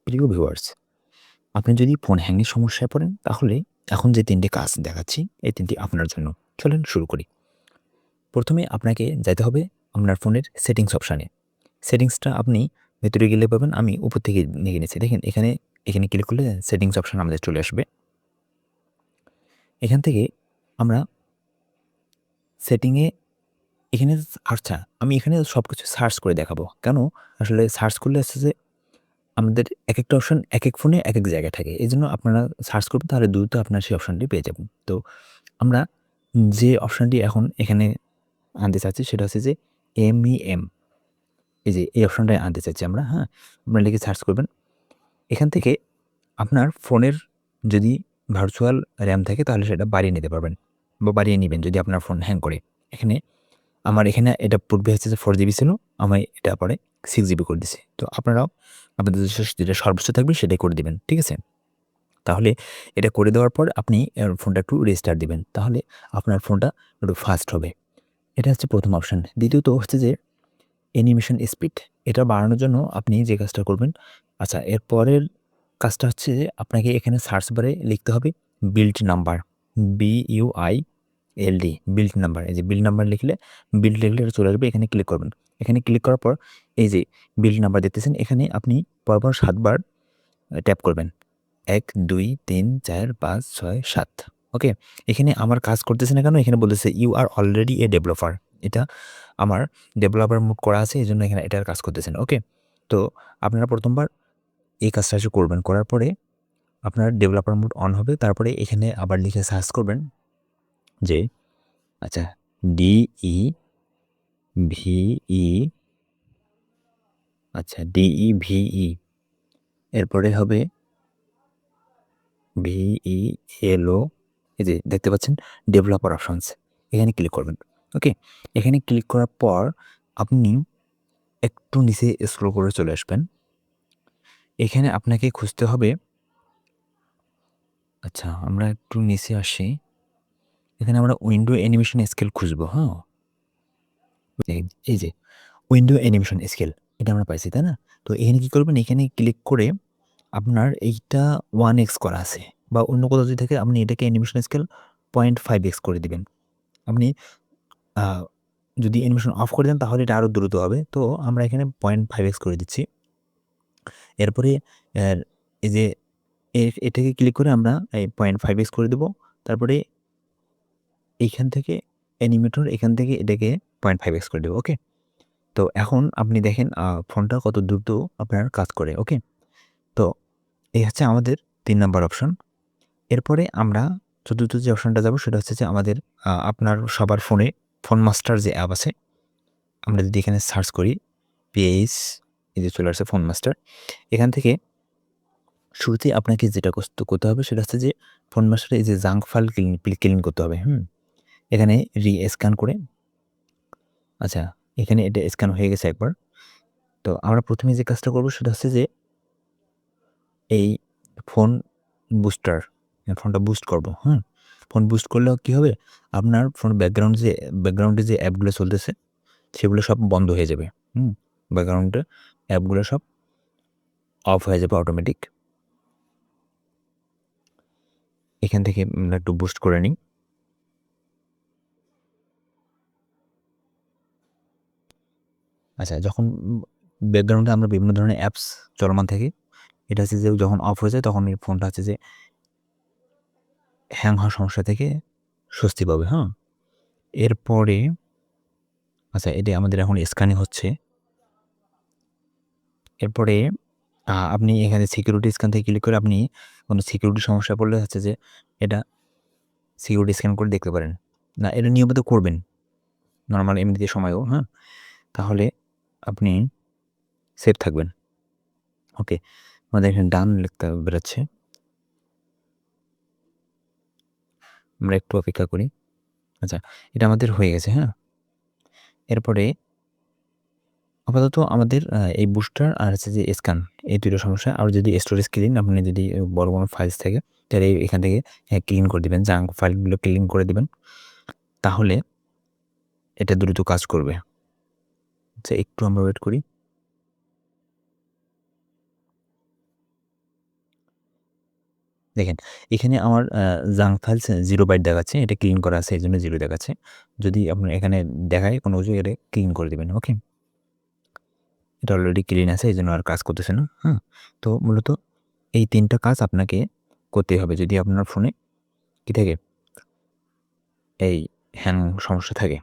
প্রিয় ভিউয়ার্স, আপনি যদি ফোন হ্যাংয়ের সমস্যায় পড়েন তাহলে এখন যে ৩ টে কাজ দেখাচ্ছি এই ৩ টি আপনার জন্য। চলেন শুরু করি। প্রথমে আপনাকে যাইতে হবে আপনার ফোনের সেটিংস অপশানে। সেটিংসটা আপনি ভেতরে গেলে পাবেন, আমি উপর থেকে নিয়ে নিয়েছি। দেখেন এখানে ক্লিক করলে সেটিংস অপশান আমাদের চলে আসবে। এখান থেকে আমরা সেটিংয়ে এখানে আচ্ছা, আমি এখানে সবকিছু সার্চ করে দেখাবো। কেন? আসলে সার্চ করলে হচ্ছে যে আমাদের একেকটা অপশন একেক ফোনে একেক জায়গায় থাকে। এজন্য আপনারা সার্চ করবেন তাহলে দ্রুত আপনার সেই অপশনটি পেয়ে যাবেন। তো আমরা যে অপশনটি এখন এখানে আনতে চাচ্ছি সেটা হচ্ছে যে MEM, এই যে এই অপশনটাই আনতে চাচ্ছি আমরা, হ্যাঁ? আপনারা লিখে সার্চ করবেন। এখান থেকে আপনার ফোনের যদি ভার্চুয়াল RAM থাকে তাহলে সেটা বাড়িয়ে নিতে পারবেন বা বাড়িয়ে নিবেন যদি আপনার ফোন হ্যাং করে। আমার এখানে এটা পূর্বে হচ্ছে যে 4 জিবি ছিল। আমি এটা পরে 6 জিবি করে দিছি। তো আপনারাও আপনাদের যেটা সর্বোচ্চ থাকবে সেটাই করে দিবেন। ঠিক আছে? তাহলে এটা করে দেওয়ার পর আপনি ফোনটা একটু রেস্টার্ট দিবেন। তাহলে আপনার ফোনটা একটু ফাস্ট হবে। এটা হচ্ছে ১ম অপশন। দ্বিতীয়ত হচ্ছে যে অ্যানিমেশন স্পিড। এটা বাড়ানোর জন্য আপনি যে কাজটা করবেন, আচ্ছা, এর পরের কাজটা হচ্ছে যে আপনাকে এখানে সার্চ বারে লিখতে হবে build number. BUILD, build number. এই যে বিল্ড নাম্বার লিখলে এটা চলে আসবে। এখানে ক্লিক করবেন। এখানে ক্লিক করার পর এই যে বিল্ড নাম্বার দেখতেছেন, এখানে আপনি পরপর ৭ বার ট্যাপ করবেন। ১, ২, ৩, ৪, ৫, ৬, ৭। ওকে? এখানে আমার কাজ করতেছে না কেন? এখানে বলতেছে you are already a developer. এটা আমার ডেভেলপার মোড করা আছে, এজন্য এখানে এটার কাজ করতেছে না। ওকে? তো আপনারা ১ম বার এই কাজটা এসে করবেন। করার পরে আপনার ডেভেলপার মোড অন হবে। তারপরে এখানে আবার লিখে সার্চ করবেন যে আচ্ছা, DEVE, আচ্ছা DEVE, এরপরে হবে VELO, এই যে দেখতে পাচ্ছেন ডেভেলপার অপশনস। এখানে ক্লিক করবেন। ওকে? এখানে ক্লিক করার পর আপনি একটু নিচে স্ক্রল করে চলে আসবেন। এখানে আপনাকে খুঁজতে হবে, আচ্ছা আমরা একটু নিচে আসি। এখানে আমরা উইন্ডো অ্যানিমেশন স্কেল খুঁজবো, হ্যাঁ? এই যে উইন্ডো অ্যানিমেশন স্কেল, এটা আমরা পাইছি, তাই না? তো এখানে কি করবেন? এখানে ক্লিক করে আপনার এইটা 1x করা আছে বা অন্য কোথাও যদি থাকে আপনি এটাকে অ্যানিমেশন স্কেল 0.5x করে দিবেন। আপনি আ যদি অ্যানিমেশন অফ করে দেন তাহলে এটা আরো দ্রুত হবে। তো আমরা এখানে 0.5x করে দিচ্ছি। এরপরে এর এই যে এটাকে ক্লিক করে আমরা এই 0.5x করে দেব। তারপরে এইখান থেকে অ্যানিমেটর এখান থেকে এটাকে 0.5x করে দেব। ওকে? তো এখন আপনি দেখেন ফোনটা কত দ্রুত আপনার কাজ করে। ওকে? তো এই হচ্ছে আমাদের ৩ নাম্বার অপশন। এরপরে আমরা চতুর্থ যে অপশনটা যাব সেটা হচ্ছে যে আমাদের আপনার সবার ফোনে ফোন মাস্টার যে অ্যাপ আছে, আমরা যদি এখানে সার্চ করি পেজ, এই যে চলে আসছে ফোন মাস্টার। এখান থেকে শুরুতেই আপনাকে যেটা করতে হবে সেটা হচ্ছে যে ফোন মাস্টারে এই যে জাঙ্ক ফাইল ক্লিন করতে হবে। এখানে স্ক্যান করে, আচ্ছা এখানে এটা স্ক্যান হয়ে গেছে একবার। তো আমরা ১ম এ যে কাজটা করব সেটা হচ্ছে যে এই ফোন বুস্টার, ফোনটা বুস্ট করব। ফোন বুস্ট করলে কি হবে? আপনার ফোন ব্যাকগ্রাউন্ডে যে অ্যাপগুলো চলতেছে সেগুলো সব বন্ধ হয়ে যাবে। ব্যাকগ্রাউন্ডে অ্যাপগুলো সব অফ হয়ে যাবে অটোমেটিক। এখান থেকে আমরা একটু বুস্ট করে নিই। আচ্ছা, যখন ব্যাকগ্রাউন্ডে আমরা বিভিন্ন ধরনের অ্যাপস চলমান থাকে, এটা হচ্ছে যে যখন অফ হয়ে যায় তখন এই ফোনটা হচ্ছে যে হ্যাং হওয়ার সমস্যা থেকে স্বস্তি পাবে, হ্যাঁ? এরপরে আচ্ছা, এটা আমাদের এখন স্ক্যানিং হচ্ছে। এরপরে আপনি এখানে সিকিউরিটি স্ক্যান থেকে ক্লিক করে আপনি কোনো সিকিউরিটি সমস্যায় পড়লে হচ্ছে যে এটা সিকিউরিটি স্ক্যান করে দেখতে পারেন। না, এটা নিয়মিত করবেন। নরমাল এমনিতে সময়েও, হ্যাঁ? তাহলে আপনি সেফ থাকবেন। ওকে? আমাদের এখানে ডান লিখতে বেরোচ্ছে। আমরা একটু অপেক্ষা করি। আচ্ছা, এটা আমাদের হয়ে গেছে, হ্যাঁ? এরপরে আপাতত আমাদের এই বুস্টার আর হচ্ছে যে স্ক্যান, এই ২ টা সমস্যা। আর যদি স্টোরেজ ক্লিন, আপনি যদি বড় কোনো ফাইলস থাকে তাহলে এখান থেকে ক্লিন করে দিবেন। জাঙ্ক ফাইলগুলো ক্লিন করে দিবেন। তাহলে এটা দ্রুত কাজ করবে। আচ্ছা, একটু আমরা ওয়েট করি। দেখেন এখানে আমার জাঙ্ক ফাইলস 0 বাইট দেখাচ্ছে। এটা ক্লিন করা আছে এজন্য 0 দেখাচ্ছে। যদি আপনার এখানে দেখায় কোনো কিছু এটা ক্লিন করে দিবেন। ওকে? এটা অলরেডি ক্লিন আছে এজন্য আর কাজ করতেছে না। হ্যাঁ? তো মূলত এই ৩ টা কাজ আপনাকে করতেই হবে যদি আপনার ফোনে কি থাকে এই হ্যাং সমস্যা থাকে।